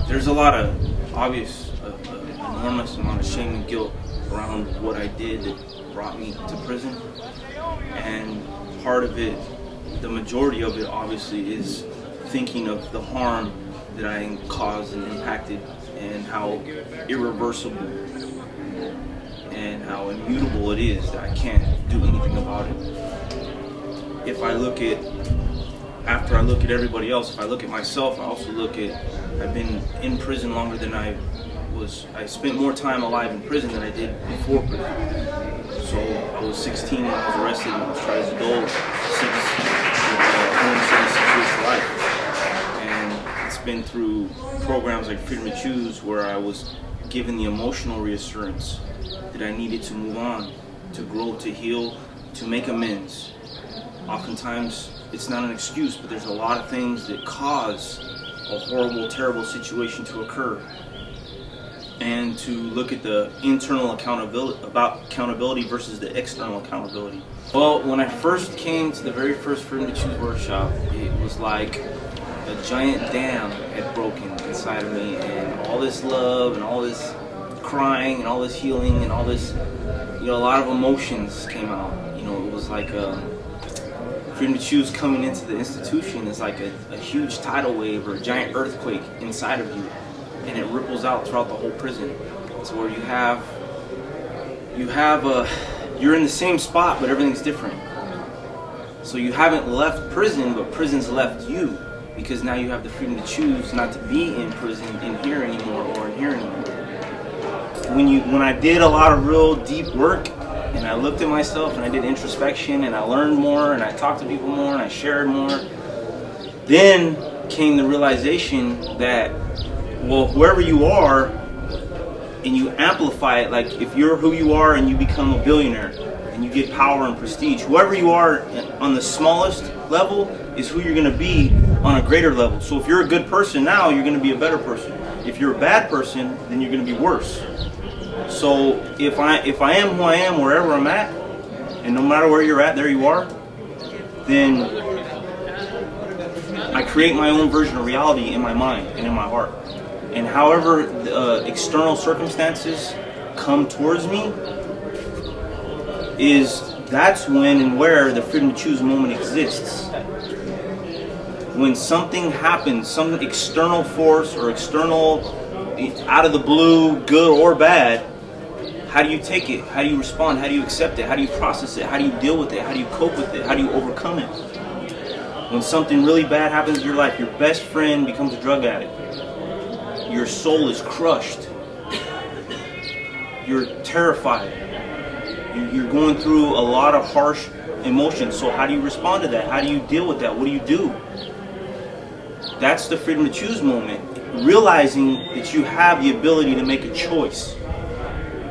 There's a lot of obvious, enormous amount of shame and guilt around what I did that brought me to prison. And part of it, the majority of it obviously, is thinking of the harm that I caused and impacted, and how irreversible and how immutable it is that I can't do anything about it. If I look at, after I look at everybody else, if I look at myself, I also look at, I've been in prison longer than I spent more time alive in prison than I did before prison. So I was 16 when I was arrested and I was tried as an adult, sentenced to 6 years to life. And it's been through programs like Freedom to Choose where I was given the emotional reassurance that I needed to move on, to grow, to heal, to make amends. Oftentimes, it's not an excuse, but there's a lot of things that cause a horrible, terrible situation to occur. And to look at the internal accountability versus the external accountability. Well, when I first came to the very first Freedom to Choose workshop, it was like a giant dam had broken inside of me, and all this love and all this crying and all this healing and all this, a lot of emotions came out. It was like Freedom to Choose coming into the institution is like a huge tidal wave or a giant earthquake inside of you, and it ripples out throughout the whole prison. So where you're in the same spot, but everything's different. So you haven't left prison, but prison's left you, because now you have the freedom to choose not to be in prison in here anymore or in here anymore. When I did a lot of real deep work, and I looked at myself and I did introspection and I learned more and I talked to people more and I shared more, then came the realization that, well, whoever you are and you amplify it, like if you're who you are and you become a billionaire and you get power and prestige, whoever you are on the smallest level is who you're going to be on a greater level. So if you're a good person now, you're going to be a better person. If you're a bad person, then you're going to be worse. So if I am who I am wherever I'm at, and no matter where you're at, there you are, then I create my own version of reality in my mind and in my heart. And however the external circumstances come towards me, that's when and where the freedom to choose moment exists. When something happens, some external force or external, out of the blue, good or bad, how do you take it? How do you respond? How do you accept it? How do you process it? How do you deal with it? How do you cope with it? How do you overcome it? When something really bad happens in your life, your best friend becomes a drug addict. Your soul is crushed. You're terrified. You're going through a lot of harsh emotions. So how do you respond to that? How do you deal with that? What do you do? That's the freedom to choose moment. Realizing that you have the ability to make a choice.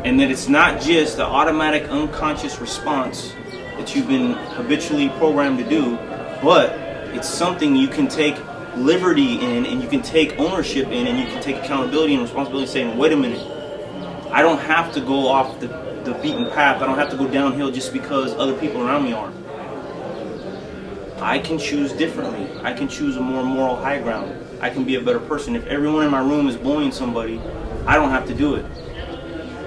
And that it's not just the automatic unconscious response that you've been habitually programmed to do, but it's something you can take liberty in, and you can take ownership in, and you can take accountability and responsibility, saying, wait a minute, I don't have to go off the beaten path. I don't have to go downhill just because other people around me are. I can choose differently. I can choose a more moral high ground. I can be a better person. If everyone in my room is bullying somebody, I don't have to do it.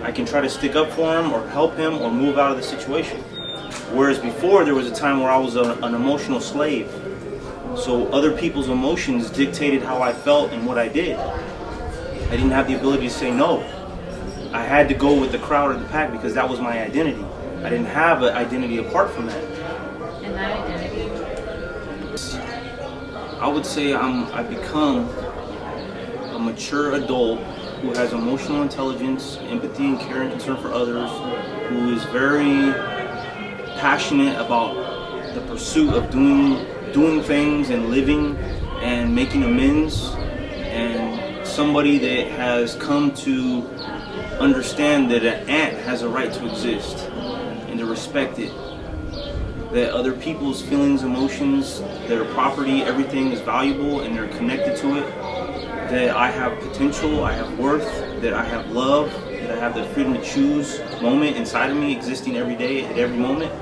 I can try to stick up for him or help him or move out of the situation. Whereas before, there was a time where I was an emotional slave. So other people's emotions dictated how I felt and what I did. I didn't have the ability to say no. I had to go with the crowd or the pack because that was my identity. I didn't have an identity apart from that. And that identity? I would say I've become a mature adult who has emotional intelligence, empathy and care and concern for others, who is very passionate about the pursuit of doing things and living and making amends, and somebody that has come to understand that an ant has a right to exist and to respect it, that other people's feelings, emotions, their property, everything is valuable and they're connected to it, that I have potential, I have worth, that I have love, that I have the freedom to choose moment inside of me existing every day at every moment,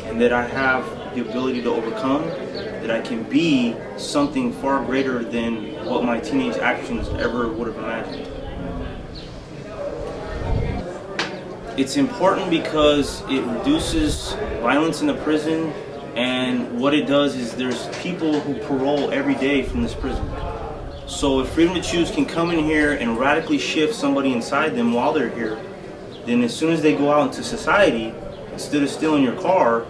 and that I have the ability to overcome, that I can be something far greater than what my teenage actions ever would have imagined. It's important because it reduces violence in the prison, and what it does is there's people who parole every day from this prison. So if Freedom to Choose can come in here and radically shift somebody inside them while they're here, then as soon as they go out into society, instead of stealing your car,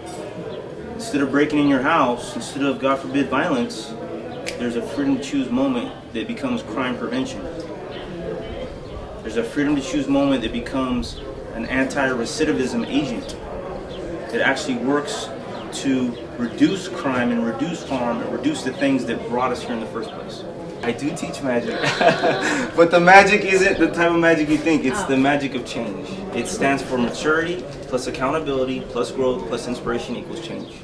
instead of breaking in your house, instead of, God forbid, violence, there's a Freedom to Choose moment that becomes crime prevention. There's a Freedom to Choose moment that becomes an anti-recidivism agent that actually works to reduce crime and reduce harm and reduce the things that brought us here in the first place. I do teach magic, but the magic isn't the type of magic you think. It's the magic of change. It stands for maturity plus accountability plus growth plus inspiration equals change.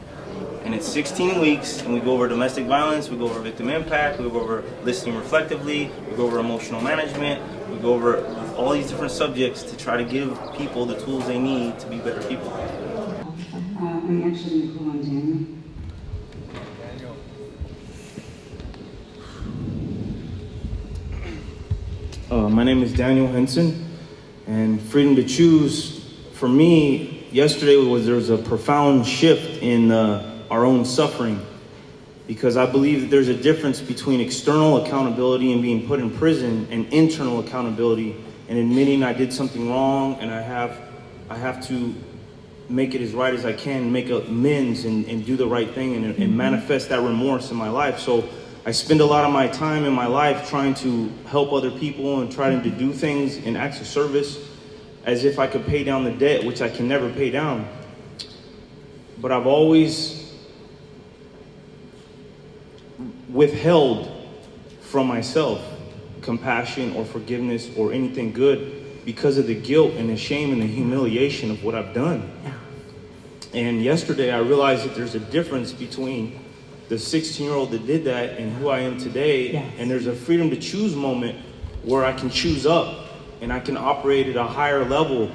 And it's 16 weeks, and we go over domestic violence, we go over victim impact, we go over listening reflectively, we go over emotional management, we go over all these different subjects to try to give people the tools they need to be better people. I'm actually going to call on Daniel. My name is Daniel Henson, and Freedom to Choose, for me, yesterday there was a profound shift in our own suffering, because I believe that there's a difference between external accountability and being put in prison and internal accountability and admitting I did something wrong, and I have to make it as right as I can, make amends and do the right thing and manifest that remorse in my life. So I spend a lot of my time in my life trying to help other people and trying to do things in acts of service as if I could pay down the debt, which I can never pay down. But I've always withheld from myself compassion or forgiveness or anything good because of the guilt and the shame and the humiliation of what I've done. And yesterday I realized that there's a difference between the 16-year-old that did that and who I am today. Yes. And there's a Freedom to Choose moment where I can choose up and I can operate at a higher level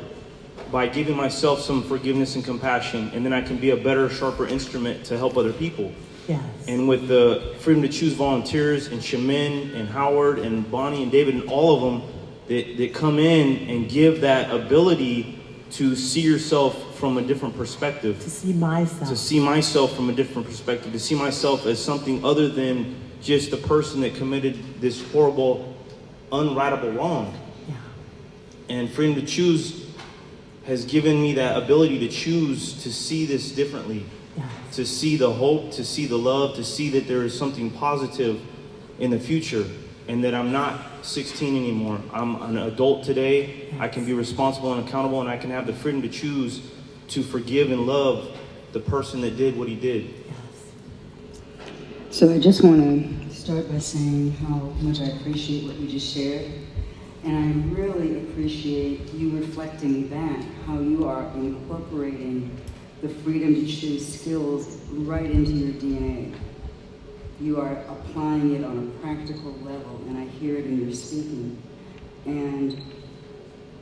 by giving myself some forgiveness and compassion, and then I can be a better, sharper instrument to help other people. Yes. And with the Freedom to Choose volunteers and Shamin and Howard and Bonnie and David and all of them that come in and give that ability to see yourself from a different perspective. To see myself. To see myself from a different perspective. To see myself as something other than just the person that committed this horrible, unrightable wrong. Yeah. And Freedom to Choose has given me that ability to choose to see this differently. Yes. To see the hope, to see the love, to see that there is something positive in the future, and that I'm not 16 anymore. I'm an adult today. Yes. I can be responsible and accountable, and I can have the freedom to choose to forgive and love the person that did what he did. Yes. So I just want to start by saying how much I appreciate what you just shared. And I really appreciate you reflecting back how you are incorporating the Freedom to Choose skills right into your DNA. You are applying it on a practical level, and I hear it in your speaking. And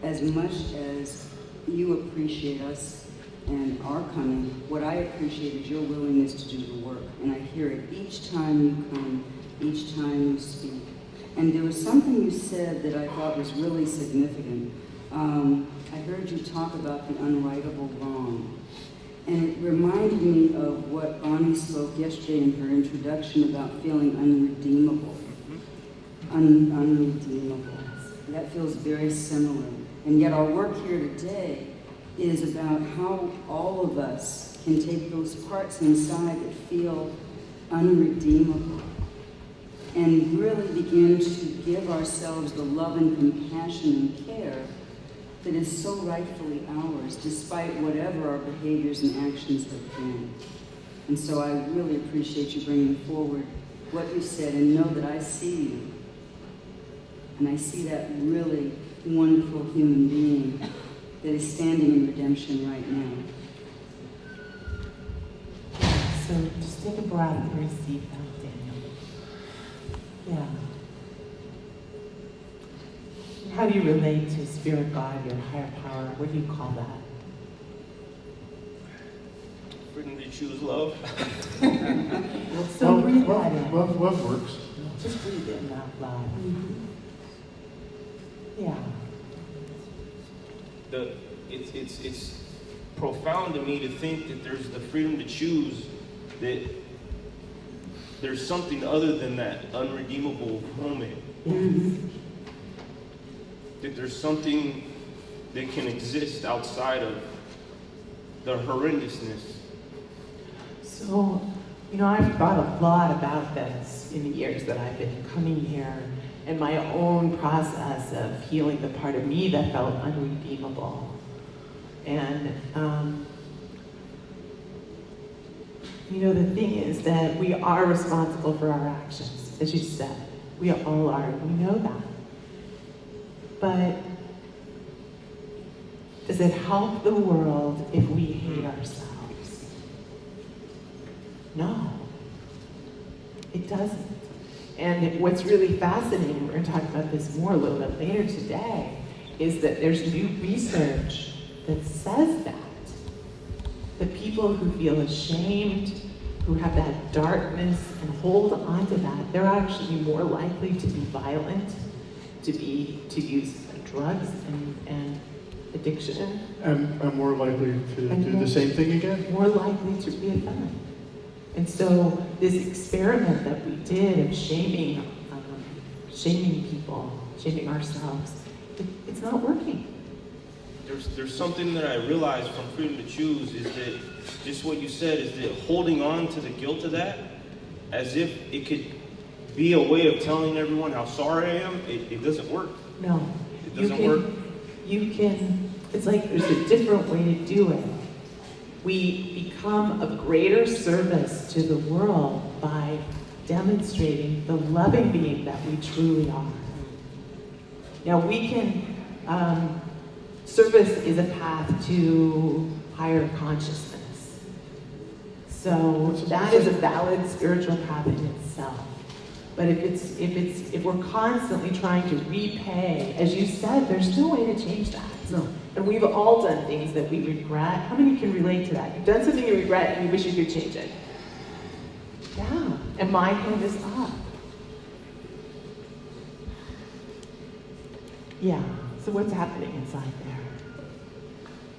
as much as you appreciate us and our coming, what I appreciate is your willingness to do the work. And I hear it each time you come, each time you speak. And there was something you said that I thought was really significant. I heard you talk about the unrightable wrong. And it reminded me of what Bonnie spoke yesterday in her introduction about feeling unredeemable. Unredeemable. That feels very similar. And yet our work here today is about how all of us can take those parts inside that feel unredeemable and really begin to give ourselves the love and compassion and care that is so rightfully ours, despite whatever our behaviors and actions have been. And so I really appreciate you bringing forward what you said, and know that I see you. And I see that really wonderful human being that is standing in redemption right now. So just take a breath and receive that, Daniel. Yeah. How do you relate to Spirit God, your higher power? What do you call that? Freedom to Choose love. So breathe that in. Love works. Just breathe in that love. Yeah. It's profound to me to think that there's the freedom to choose, that there's something other than that unredeemable moment. That there's something that can exist outside of the horrendousness. So, I've thought a lot about this in the years that I've been coming here, and my own process of healing the part of me that felt unredeemable. And, the thing is that we are responsible for our actions, as you said. We all are, we know that. But does it help the world if we hate ourselves? No, it doesn't. And what's really fascinating, we're going to talk about this more a little bit later today, is that there's new research that says that. The people who feel ashamed, who have that darkness and hold on to that, they're actually more likely to be violent, to use drugs and addiction. And more likely to do the same thing again? More likely to reoffend. And so this experiment that we did of shaming people, shaming ourselves, it's not working. There's something that I realized from freedom to choose is that just what you said is that holding on to the guilt of that as if it could be a way of telling everyone how sorry I am, it doesn't work. No. It doesn't work. It's like there's a different way to do it. We become of greater service to the world by demonstrating the loving being that we truly are. Now we can, service is a path to higher consciousness. So that is a valid spiritual path in itself. But if we're constantly trying to repay, as you said, there's no way to change that. No. And we've all done things that we regret. How many can relate to that? You've done something you regret and you wish you could change it. Yeah, and my hand is up. Yeah, so what's happening inside there?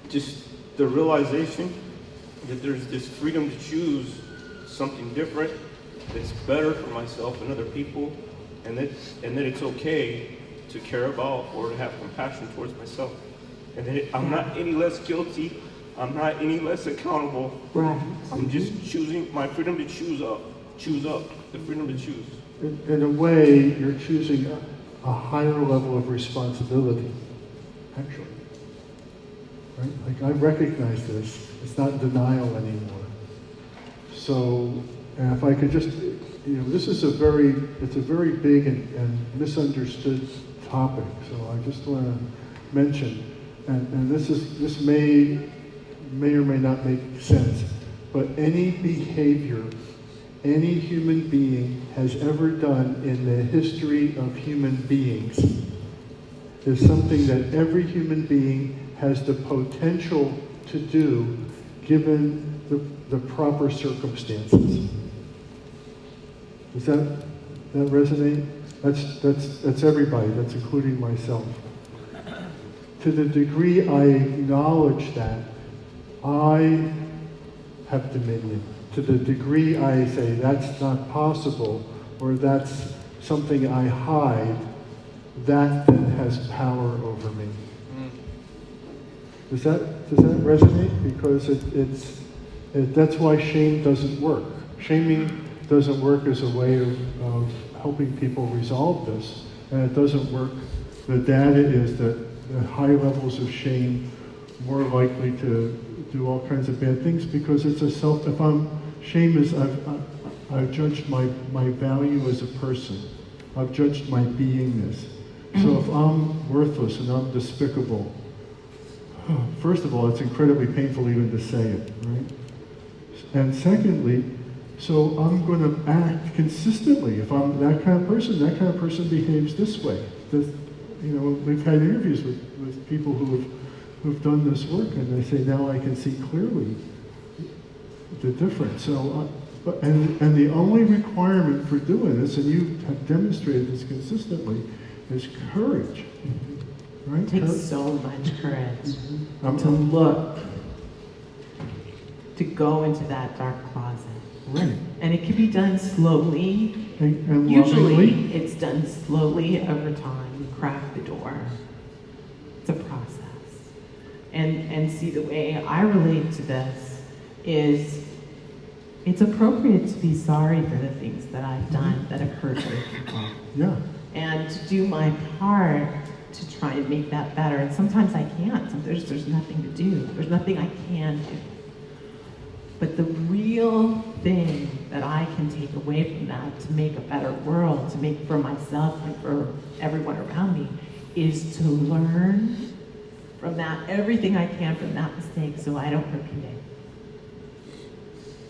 Just the realization that there's this freedom to choose something different that's better for myself and other people, and that it's okay to care about or to have compassion towards myself. And that I'm not any less guilty, I'm not any less accountable. Right. I'm just choosing my freedom to choose up, the freedom to choose. In a way, you're choosing a higher level of responsibility, actually. Right? Like, I recognize this. It's not denial anymore. So, and if I could just, this is it's a very big and misunderstood topic. So I just want to mention, and this may or may not make sense, but any behavior any human being has ever done in the history of human beings is something that every human being has the potential to do given the proper circumstances. Does that resonate? That's everybody, that's including myself. To the degree I acknowledge that, I have dominion. To the degree I say that's not possible, or that's something I hide, that then has power over me. Does that resonate? Because that's why shame doesn't work. Shaming doesn't work as a way of helping people resolve this, and it doesn't work. The data is that the high levels of shame more likely to do all kinds of bad things because it's a self. Shame is I've judged my value as a person. I've judged my beingness. So if I'm worthless and I'm despicable, first of all, it's incredibly painful even to say it, right? And secondly, so I'm going to act consistently. If I'm that kind of person behaves this way. We've had interviews with people who've done this work, and they say, now I can see clearly the difference. So, and the only requirement learned for doing this, and you have demonstrated this consistently, is courage. Right? It takes so much courage I'm- to look, to go into that dark closet. Right. And it can be done slowly. And Usually lovingly. it's done slowly over time. You crack the door. It's a process. And see, the way I relate to this is it's appropriate to be sorry for the things that I've done that have hurt other people. Yeah. And to do my part to try and make that better. And sometimes I can't. Sometimes there's nothing to do. There's nothing I can do. But the real thing that I can take away from that to make a better world, to make for myself and for everyone around me, is to learn from that, everything I can from that mistake so I don't repeat it.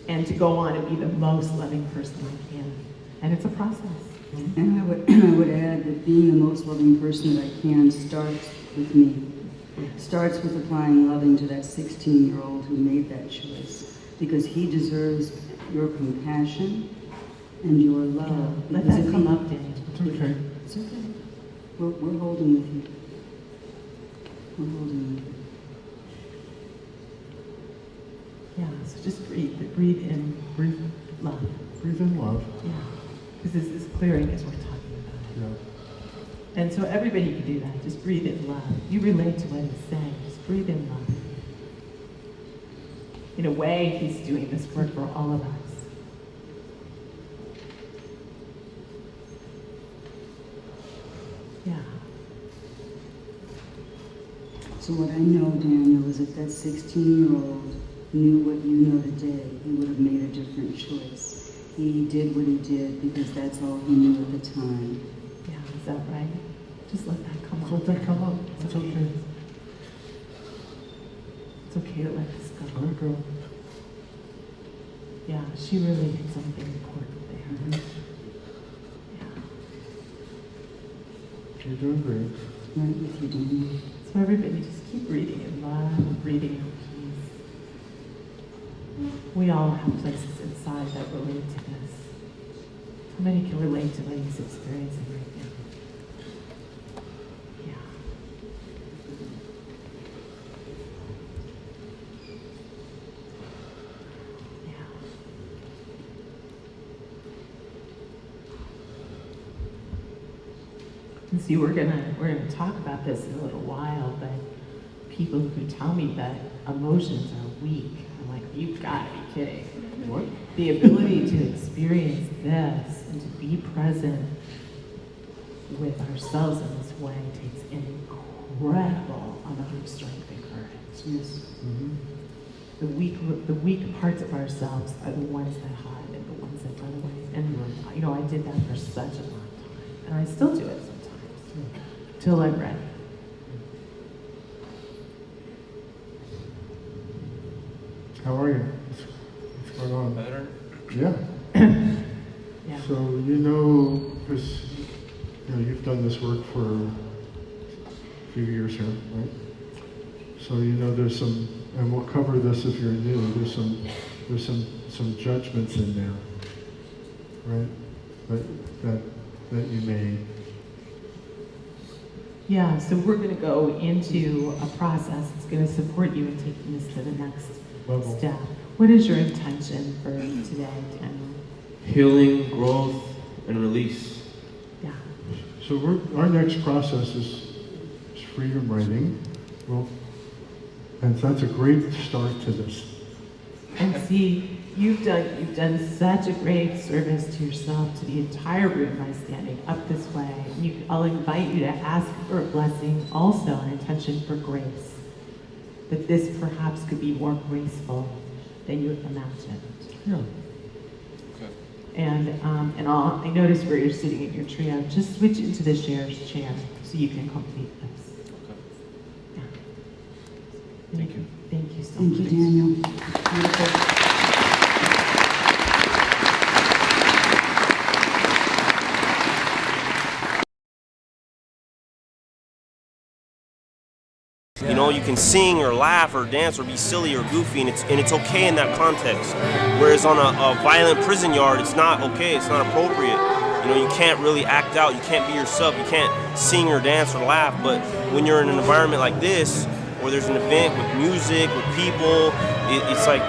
And to go on and be the most loving person I can. And it's a process. And I would add that being the most loving person that I can starts with me. Starts with applying loving to that 16-year-old who made that choice. Because he deserves your compassion and your love. Let Because that if come he- up, Danny. It's okay. It's okay. We're holding with you. We're holding with you. Yeah, so just breathe in, breathe love. Breathe in love. Yeah, because this clearing is worth talking about. Yeah. And so everybody can do that. Just breathe in love. You relate to what he's saying. Just breathe in love. In a way, he's doing this work for all of us. Yeah. So what I know, Daniel, is if that 16-year-old knew what you know today, he would have made a different choice. He did what he did because that's all he knew at the time. Yeah, is that right? Just let that come Just up. let that come up. It's okay. It's okay to let this go. Let it go. Yeah, she really did something important there. Yeah. You're doing great. Right with you, Daniel. So everybody just keep breathing in love, breathing in peace. We all have places inside that relate to this. How many can relate to what he's experiencing right now? Yeah. Yeah. And see, we're gonna talk about this in a little while, but people who tell me that emotions are weak, I'm like, you've got to be kidding. What? The ability to experience this and to be present with ourselves in this way takes an incredible amount of strength and courage. Yes. Mm-hmm. The weak parts of ourselves are the ones that hide and the ones that run away. And you know, I did that for such a long time, and I still do it sometimes, till I'm ready. How are you? What's going on? Better? Yeah. Yeah. So you know, because you've done this work for a few years here, right? So you know there's some, and we'll cover this if you're new. There's some judgments in there, right? That you made. Yeah, so we're going to go into a process that's going to support you in taking this to the next Level. step. What is your intention for today, Daniel? Healing, growth, and release. Yeah. So our next process is freedom writing. Well, and so that's a great start to this. And see, you've done such a great service to yourself, to the entire room by standing up this way. And I'll invite you to ask for a blessing, also an intention for grace. That this perhaps could be more graceful than you imagined. Yeah. Okay. And I noticed where you're sitting in your trio. Just switch into the chair so you can complete this. Okay. Yeah. Thank you. Thank you so Thank much. you, Daniel. Beautiful. You know, know, you can sing or laugh or dance or be silly or goofy, and it's okay in that context. Whereas on a violent prison yard, it's not okay, it's not appropriate. You know, you can't really act out, you can't be yourself, you can't sing or dance or laugh. But when you're in an environment like this, where there's an event with music, with people, it's like,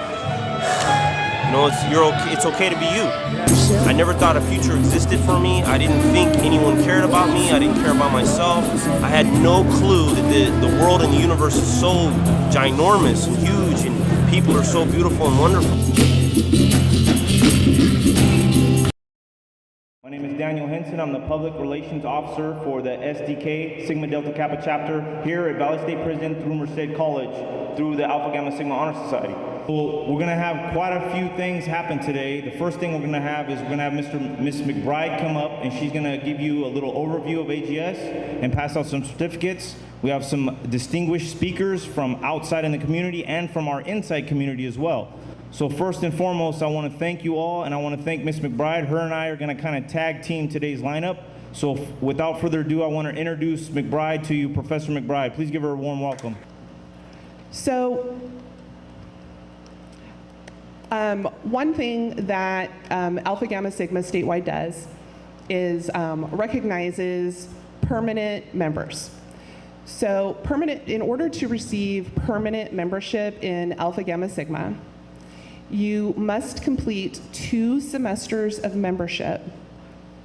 you know, it's okay to be you. I never thought a future existed for me. I didn't think anyone cared about me. I didn't care about myself. I had no clue that the world and the universe is so ginormous and huge, and people are so beautiful and wonderful. My name is Daniel Henson. I'm the Public Relations Officer for the SDK, Sigma Delta Kappa chapter here at Valley State Prison through Merced College through the Alpha Gamma Sigma Honor Society. Well, we're going to have quite a few things happen today. The first thing we're going to have is we're going to have Miss McBride come up, and she's going to give you a little overview of AGS and pass out some certificates. We have some distinguished speakers from outside in the community and from our inside community as well. So first and foremost, I want to thank you all, and I want to thank Miss McBride. Her and I are going to kind of tag team today's lineup. So without further ado, I want to introduce McBride to you, Professor McBride. Please give her a warm welcome. So one thing that Alpha Gamma Sigma statewide does is recognizes permanent members. So in order to receive permanent membership in Alpha Gamma Sigma, you must complete 2 semesters of membership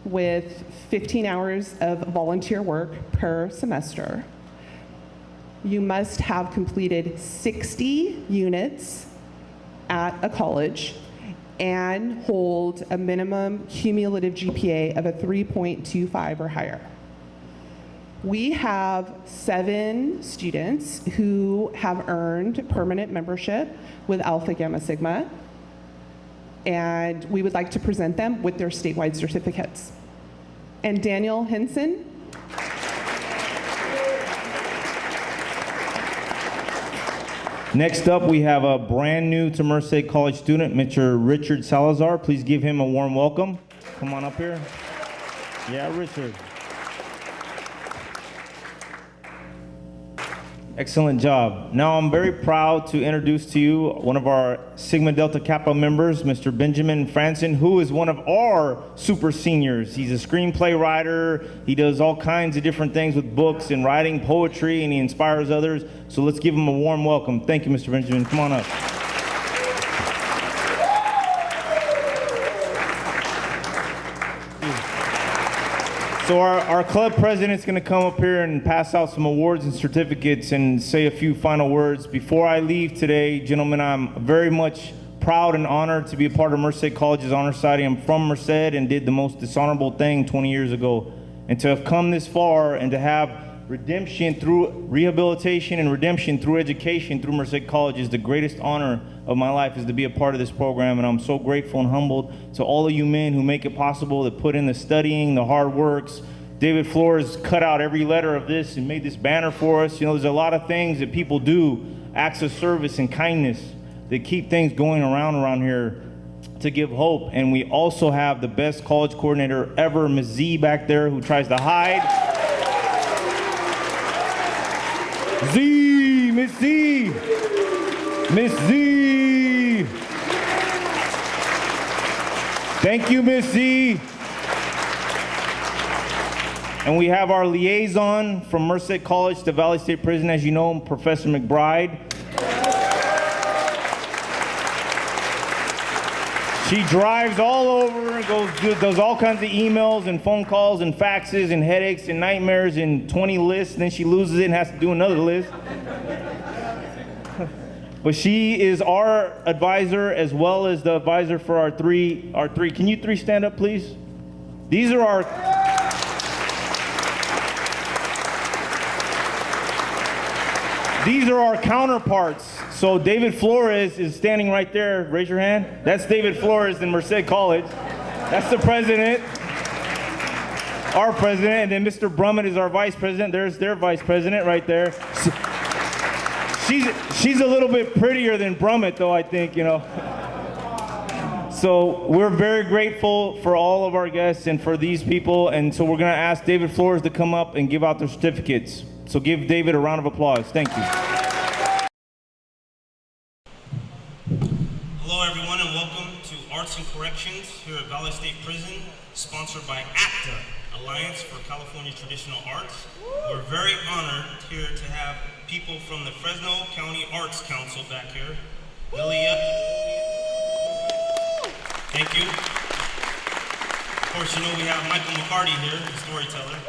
with 15 hours of volunteer work per semester. You must have completed 60 units at a college and hold a minimum cumulative GPA of a 3.25 or higher. We have 7 students who have earned permanent membership with Alpha Gamma Sigma, and we would like to present them with their statewide certificates. And Daniel Henson. Next up, we have a brand new to Merced College student, Mr. Richard Salazar. Please give him a warm welcome. Come on up here. Yeah, Richard. Excellent job. Now I'm very proud to introduce to you one of our Sigma Delta Kappa members, Mr. Benjamin Franson, who is one of our super seniors. He's a screenplay writer. He does all kinds of different things with books and writing poetry, and he inspires others. So let's give him a warm welcome. Thank you, Mr. Benjamin. Come on up. So our club president's going to come up here and pass out some awards and certificates and say a few final words. Before I leave today, gentlemen, I'm very much proud and honored to be a part of Merced College's Honor Society. I'm from Merced and did the most dishonorable thing 20 years ago. And to have come this far and to have redemption through rehabilitation and redemption through education through Merced College is the greatest honor of my life, is to be a part of this program. And I'm so grateful and humbled to all of you men who make it possible, that put in the studying, the hard works. David Flores cut out every letter of this and made this banner for us. You know, there's a lot of things that people do, acts of service and kindness, that keep things going around here to give hope. And we also have the best college coordinator ever, Ms. Z back there, who tries to hide. Z, Miss Z, Miss Z. Thank you, Miss Z. And we have our liaison from Merced College to Valley State Prison, as you know, Professor McBride. She drives all over, does all kinds of emails and phone calls and faxes and headaches and nightmares and 20 lists, and then she loses it and has to do another list. But she is our advisor as well as the advisor for our three. Can you 3 stand up, please? These are our counterparts. So David Flores is standing right there. Raise your hand. That's David Flores in Merced College. That's the president, our president, and then Mr. Brummett is our vice president. There's their vice president right there. She's a little bit prettier than Brummett, though, I think, you know. So we're very grateful for all of our guests and for these people, and so we're going to ask David Flores to come up and give out their certificates. So give David a round of applause. Thank you. Arts and Corrections here at Valley State Prison, sponsored by ACTA, Alliance for California Traditional Arts. We're very honored here to have people from the Fresno County Arts Council back here. Lilia. Thank you. Of course, you know we have Michael McCarty here, the storyteller.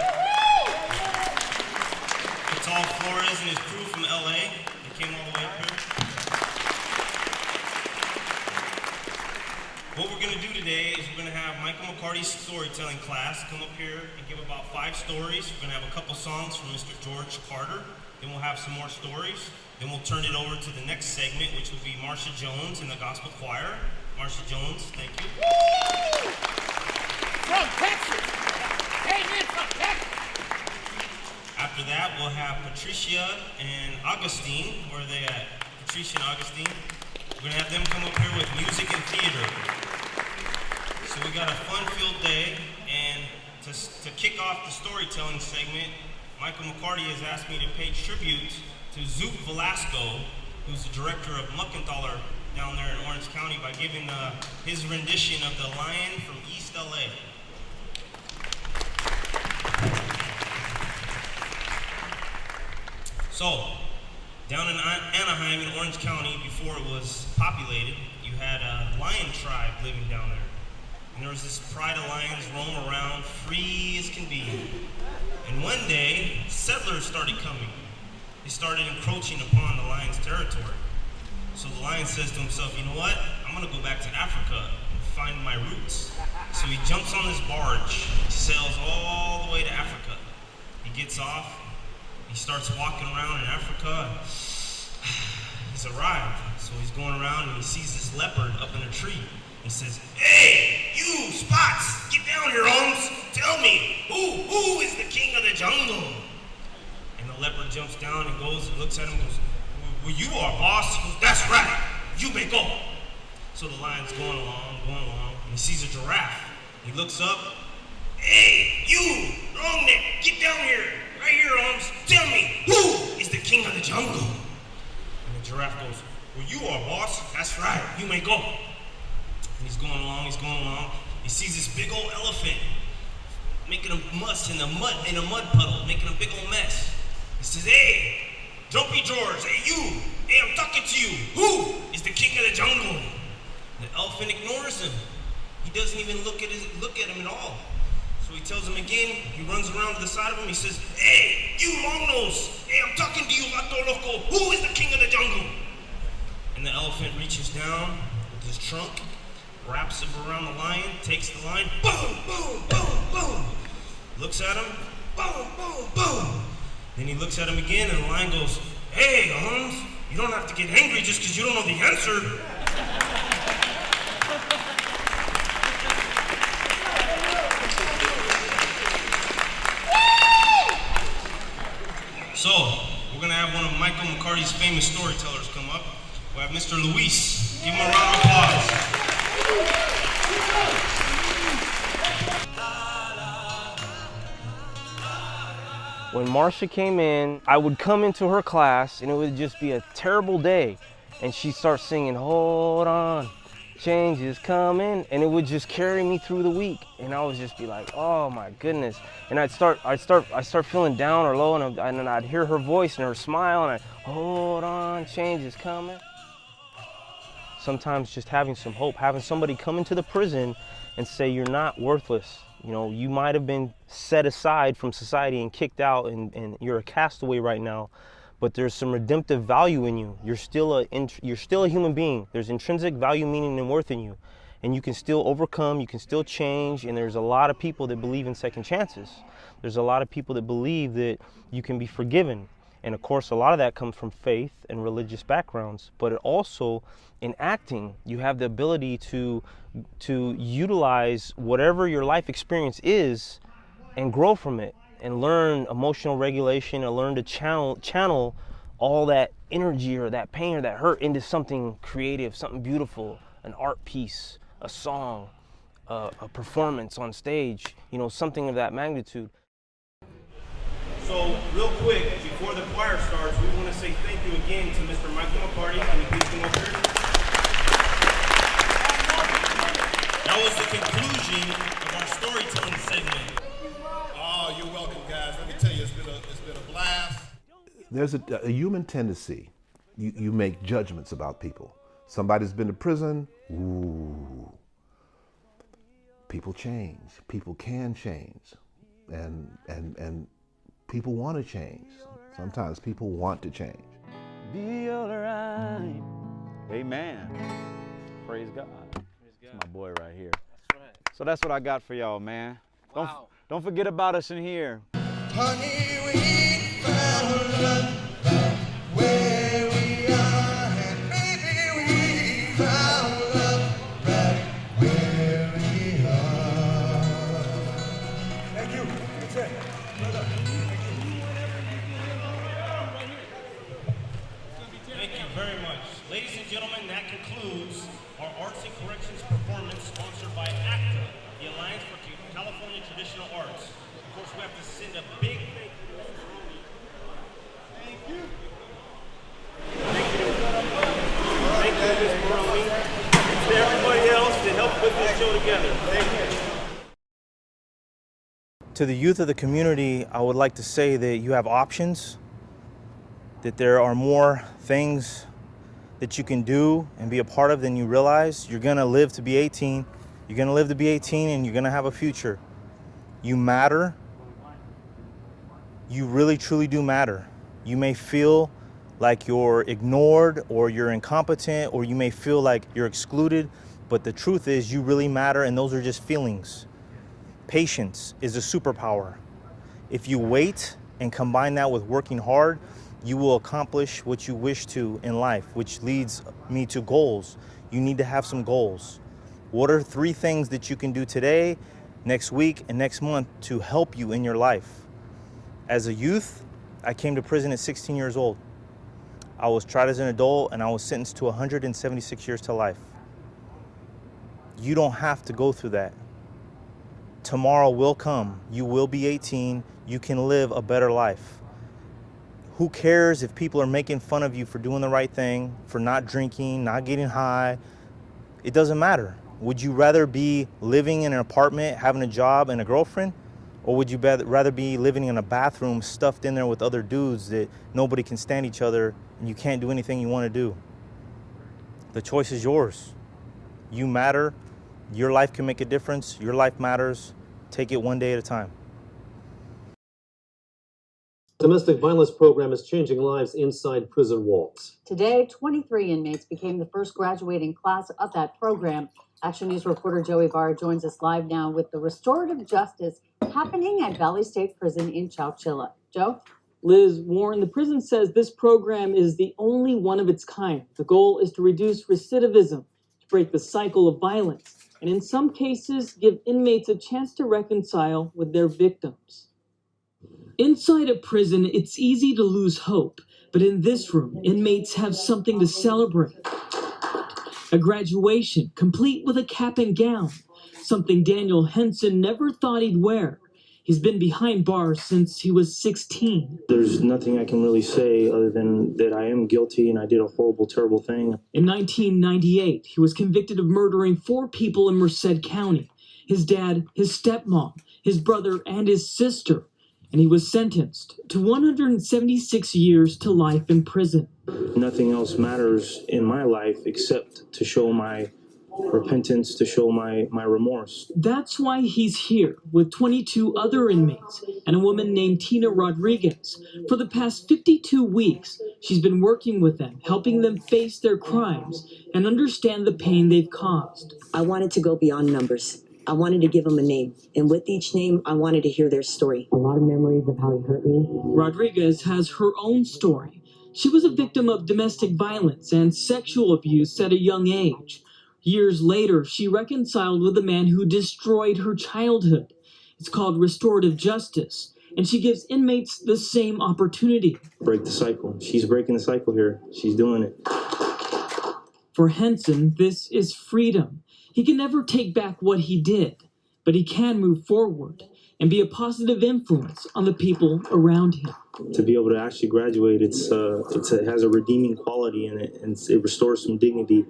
Vital Flores and his crew from LA. They came all the way up here. What we're going to do today is we're going to have Michael McCarty's storytelling class come up here and give about 5 stories. We're going to have a couple songs from Mr. George Carter. Then we'll have some more stories. Then we'll turn it over to the next segment, which will be Marsha Jones and the Gospel Choir. Marsha Jones, thank you. From Texas. Came in from Texas. After that, we'll have Patricia and Augustine. Where are they at? Patricia and Augustine. We're going to have them come up here with music and theater. So we got a fun-filled day, and to kick off the storytelling segment, Michael McCarty has asked me to pay tribute to Zoot Velasco, who's the director of Muckenthaler down there in Orange County, by giving his rendition of The Lion from East LA. So, down in Anaheim in Orange County, before it was populated, you had a lion tribe living down there. And there was this pride of lions roam around, free as can be. And one day, settlers started coming. They started encroaching upon the lion's territory. So the lion says to himself, you know what? I'm gonna go back to Africa and find my roots. So he jumps on this barge, he sails all the way to Africa. He gets off, he starts walking around in Africa. He's arrived. So he's going around and he sees this leopard up in a tree. He says, hey, you, Spots, get down here, Holmes. Tell me, who is the king of the jungle? And the leopard jumps down and goes and looks at him and goes, well, you are, boss. He goes, that's right, you may go. So the lion's going along, and he sees a giraffe. He looks up, hey, you, long neck, get down here. Right here, Holmes. Tell me, who is the king of the jungle? And the giraffe goes, well, you are, boss. That's right, you may go. And he's going along. He sees this big old elephant making a muss in a mud puddle, making a big old mess. He says, hey, Jumpy George, hey, you. Hey, I'm talking to you. Who is the king of the jungle? And the elephant ignores him. He doesn't even look at him at all. So he tells him again, he runs around to the side of him, he says, hey, you long nose, hey, I'm talking to you, Vato Loco, who is the king of the jungle? And the elephant reaches down with his trunk, wraps it around the lion, takes the lion, boom, boom, boom, boom, looks at him, boom, boom, boom. Then he looks at him again, and the lion goes, hey, Holmes, you don't have to get angry just because you don't know the answer. So, we're going to have one of Michael McCarty's famous storytellers come up. We'll have Mr. Luis. Give him a round of applause. When Marsha came in, I would come into her class and it would just be a terrible day. And she'd start singing, hold on, change is coming. And it would just carry me through the week. And I would just be like, oh my goodness. And I'd start feeling down or low, and then I'd hear her voice and her smile, and I'd, hold on, change is coming. Sometimes just having some hope, having somebody come into the prison and say, you're not worthless. You know, you might have been set aside from society and kicked out, and you're a castaway right now, but there's some redemptive value in you. You're still a human being. There's intrinsic value, meaning, and worth in you. And you can still overcome, you can still change, and there's a lot of people that believe in second chances. There's a lot of people that believe that you can be forgiven. And of course, a lot of that comes from faith and religious backgrounds, but it also, in acting, you have the ability to utilize whatever your life experience is and grow from it and learn emotional regulation, and learn to channel all that energy or that pain or that hurt into something creative, something beautiful, an art piece, a song, a performance on stage, you know, something of that magnitude. So, real quick, before the choir starts, we want to say thank you again to Mr. Michael McCarty. Can you please come up here? That was the conclusion of our storytelling segment. Oh, you're welcome, guys. Let me tell you, it's been a blast. There's a human tendency. You make judgments about people. Somebody's been to prison. Ooh. People change. People can change. And people want to change. Sometimes people want to change. Be alright. Amen. Praise God. That's my boy right here. That's right. So that's what I got for y'all, man. Don't forget about us in here. Honey, we found love where we are, and baby, we found love right where we are. Thank you. That's it. Thank you very much. Ladies and gentlemen, that concludes our Arts and Corrections performance sponsored by ACTA, the Alliance for California Traditional Arts. Of course, we have to send a big thank you. Thank you. Thank you, Ms. Baroni. And to everybody else that helped put this show together. Thank you. To the youth of the community, I would like to say that you have options, that there are more things that you can do and be a part of than you realize. You're gonna live to be 18. You're gonna live to be 18 and you're gonna have a future. You matter. You really, truly do matter. You may feel like you're ignored or you're incompetent or you may feel like you're excluded, but the truth is you really matter and those are just feelings. Patience is a superpower. If you wait and combine that with working hard, you will accomplish what you wish to in life, which leads me to goals. You need to have some goals. What are 3 things that you can do today, next week, and next month to help you in your life? As a youth, I came to prison at 16 years old. I was tried as an adult and I was sentenced to 176 years to life. You don't have to go through that. Tomorrow will come. You will be 18. You can live a better life. Who cares if people are making fun of you for doing the right thing, for not drinking, not getting high? It doesn't matter. Would you rather be living in an apartment, having a job and a girlfriend? Or would you rather be living in a bathroom stuffed in there with other dudes that nobody can stand each other and you can't do anything you want to do? The choice is yours. You matter. Your life can make a difference. Your life matters. Take it one day at a time. Domestic violence program is changing lives inside prison walls. Today, 23 inmates became the first graduating class of that program. Action News reporter Joey Barr joins us live now with the restorative justice happening at Valley State Prison in Chowchilla. Joe? Liz Warren, the prison says this program is the only one of its kind. The goal is to reduce recidivism, to break the cycle of violence, and in some cases, give inmates a chance to reconcile with their victims. Inside a prison, it's easy to lose hope, but in this room, inmates have something to celebrate. A graduation, complete with a cap and gown, something Daniel Henson never thought he'd wear. He's been behind bars since he was 16. There's nothing I can really say other than that I am guilty and I did a horrible, terrible thing. In 1998, he was convicted of murdering 4 people in Merced County. His dad, his stepmom, his brother, and his sister. And he was sentenced to 176 years to life in prison. Nothing else matters in my life except to show my repentance, to show my remorse. That's why he's here with 22 other inmates and a woman named Tina Rodriguez. For the past 52 weeks, she's been working with them, helping them face their crimes and understand the pain they've caused. I wanted to go beyond numbers. I wanted to give them a name, and with each name, I wanted to hear their story. A lot of memories of how he hurt me. Rodriguez has her own story. She was a victim of domestic violence and sexual abuse at a young age. Years later, she reconciled with a man who destroyed her childhood. It's called restorative justice, and she gives inmates the same opportunity. Break the cycle. She's breaking the cycle here. She's doing it. For Henson, this is freedom. He can never take back what he did, but he can move forward and be a positive influence on the people around him. To be able to actually graduate, it has a redeeming quality in it, and it restores some dignity.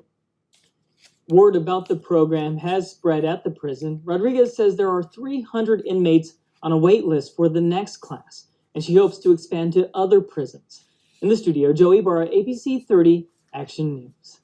Word about the program has spread at the prison. Rodriguez says there are 300 inmates on a wait list for the next class, and she hopes to expand to other prisons. In the studio, Joey Barra, ABC 30 Action News.